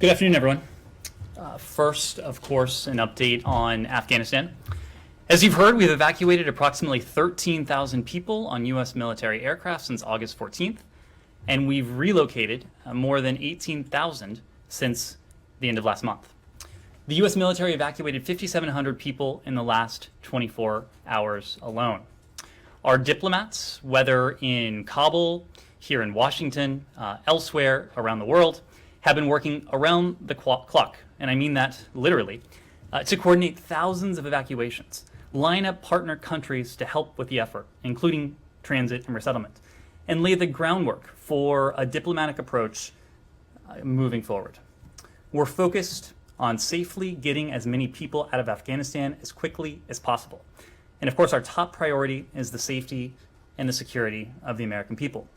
Good afternoon, everyone. First, of course, an update on Afghanistan. As you've heard, we've evacuated approximately 13,000 people on U.S. military aircraft since August 14th, and we've relocated more than 18,000 since the end of last month. The U.S. military evacuated 5,700 people in the last 24 hours alone. Our diplomats, whether in Kabul, here in Washington, elsewhere around the world, have been working around the clock, and I mean that literally, to coordinate thousands of evacuations, line up partner countries to help with the effort, including transit and resettlement, and lay the groundwork for a diplomatic approach moving forward. We're focused on safely getting as many people out of Afghanistan as quickly as possible. And of course, our top priority is the safety and the security of the American people.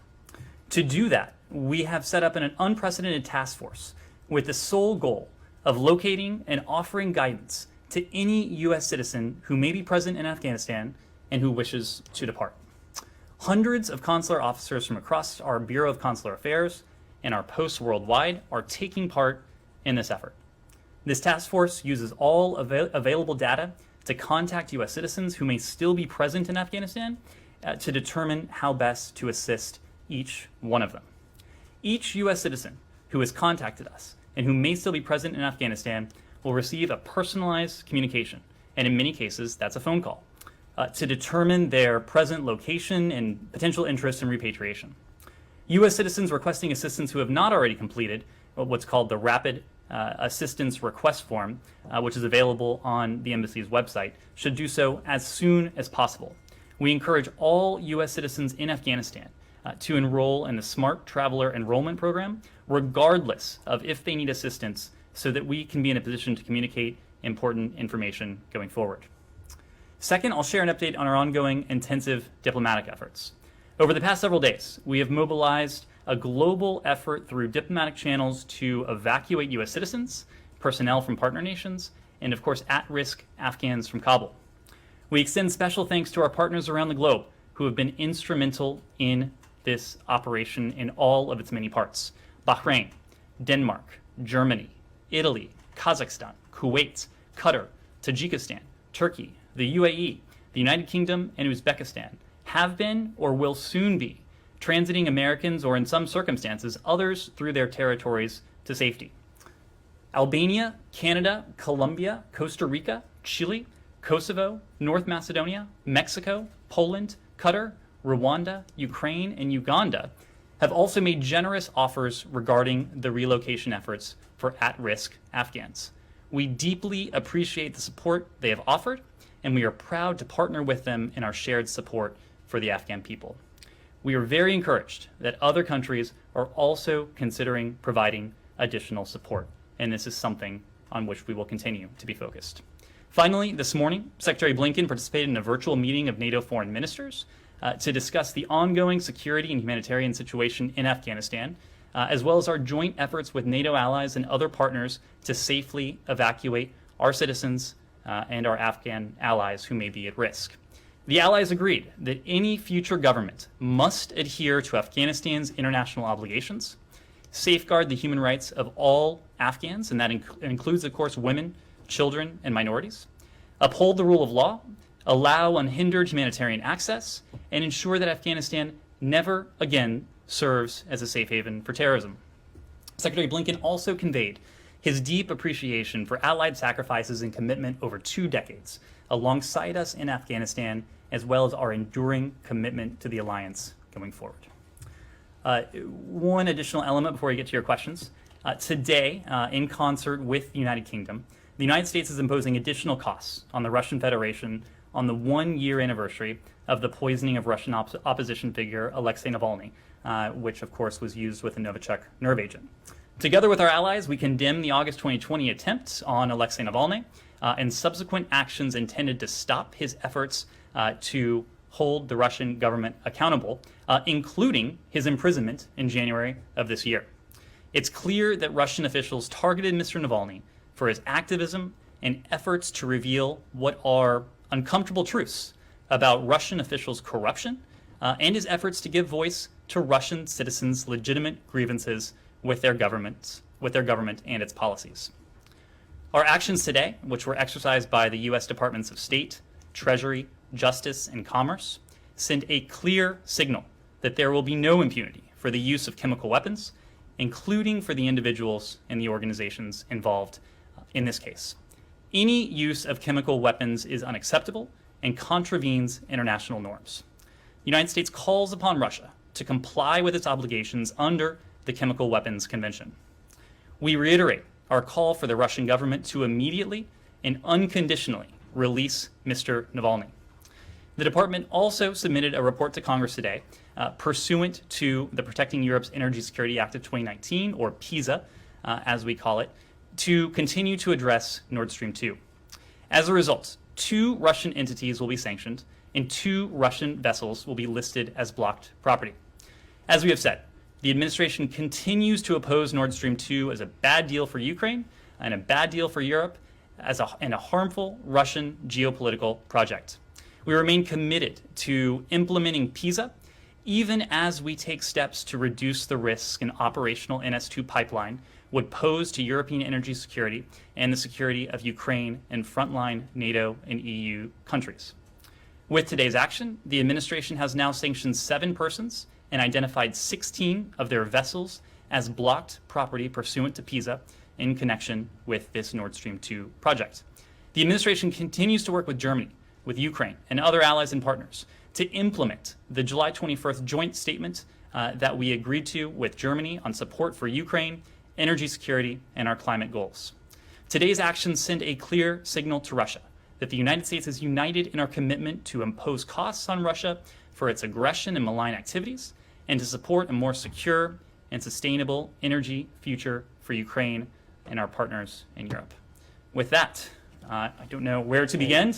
To do that, we have set up an unprecedented task force with the sole goal of locating and offering guidance to any U.S. citizen who may be present in Afghanistan and who wishes to depart. Hundreds of consular officers from across our Bureau of Consular Affairs and our posts worldwide are taking part in this effort. This task force uses all available data to contact U.S. citizens who may still be present in Afghanistan to determine how best to assist each one of them. Each U.S. citizen who has contacted us and who may still be present in Afghanistan will receive a personalized communication, and in many cases, that's a phone call, to determine their present location and potential interest in repatriation. U.S. citizens requesting assistance who have not already completed what's called the Rapid Assistance Request Form, which is available on the embassy's website, should do so as soon as possible. We encourage all U.S. citizens in Afghanistan to enroll in the Smart Traveler Enrollment Program, regardless of if they need assistance, so that we can be in a position to communicate important information going forward. Second, I'll share an update on our ongoing intensive diplomatic efforts. Over the past several days, we have mobilized a global effort through diplomatic channels to evacuate U.S. citizens, personnel from partner nations, and of course at-risk Afghans from Kabul. We extend special thanks to our partners around the globe who have been instrumental in this operation in all of its many parts: Bahrain, Denmark, Germany, Italy, Kazakhstan, Kuwait, Qatar, Tajikistan, Turkey, the UAE, the United Kingdom, and Uzbekistan have been or will soon be transiting Americans, or in some circumstances, others through their territories to safety. Albania, Canada, Colombia, Costa Rica, Chile, Kosovo, North Macedonia, Mexico, Poland, Qatar, Rwanda, Ukraine, and Uganda have also made generous offers regarding the relocation efforts for at-risk Afghans. We deeply appreciate the support they have offered, and we are proud to partner with them in our shared support for the Afghan people. We are very encouraged that other countries are also considering providing additional support, and this is something on which we will continue to be focused. Finally, this morning, Secretary Blinken participated in a virtual meeting of NATO foreign ministers to discuss the ongoing security and humanitarian situation in Afghanistan, as well as our joint efforts with NATO allies and other partners to safely evacuate our citizens and our Afghan allies who may be at risk. The allies agreed that any future government must adhere to Afghanistan's international obligations, safeguard the human rights of all Afghans, and that includes, of course, women, children, and minorities, uphold the rule of law, allow unhindered humanitarian access, and ensure that Afghanistan never again serves as a safe haven for terrorism. Secretary Blinken also conveyed his deep appreciation for Allied sacrifices and commitment over 2 decades alongside us in Afghanistan, as well as our enduring commitment to the alliance going forward. One additional element before we get to your questions. Today, in concert with the United Kingdom, the United States is imposing additional costs on the Russian Federation on the 1-year anniversary of the poisoning of Russian opposition figure Alexei Navalny, which of course was used with a Novichok nerve agent. Together with our allies, we condemn the August 2020 attempt on Alexei Navalny and subsequent actions intended to stop his efforts to hold the Russian government accountable, including his imprisonment in January of this year. It's clear that Russian officials targeted Mr. Navalny for his activism and efforts to reveal what are uncomfortable truths about Russian officials' corruption and his efforts to give voice to Russian citizens' legitimate grievances with their governments with their government and its policies. Our actions today, which were exercised by the U.S. Departments of State, Treasury, Justice, and Commerce, send a clear signal that there will be no impunity for the use of chemical weapons, including for the individuals and the organizations involved in this case. Any use of chemical weapons is unacceptable and contravenes international norms. The United States calls upon Russia to comply with its obligations under the Chemical Weapons Convention. We reiterate our call for the Russian government to immediately and unconditionally release Mr. Navalny. The department also submitted a report to Congress today pursuant to the Protecting Europe's Energy Security Act of 2019, or PISA, as we call it, to continue to address Nord Stream 2. As a result, 2 Russian entities will be sanctioned and 2 Russian vessels will be listed as blocked property. As we have said, the administration continues to oppose Nord Stream 2 as a bad deal for Ukraine and a bad deal for Europe and a harmful Russian geopolitical project. We remain committed to implementing PISA, even as we take steps to reduce the risk an operational NS2 pipeline would pose to European energy security and the security of Ukraine and frontline NATO and EU countries. With today's action, the administration has now sanctioned 7 persons and identified 16 of their vessels as blocked property pursuant to PISA in connection with this Nord Stream 2 project. The administration continues to work with Germany, with Ukraine, and other allies and partners to implement the July 21st joint statement that we agreed to with Germany on support for Ukraine, energy security, and our climate goals. Today's actions send a clear signal to Russia that the United States is united in our commitment to impose costs on Russia for its aggression and malign activities, and to support a more secure and sustainable energy future for Ukraine and our partners in Europe. With that, I don't know where to begin.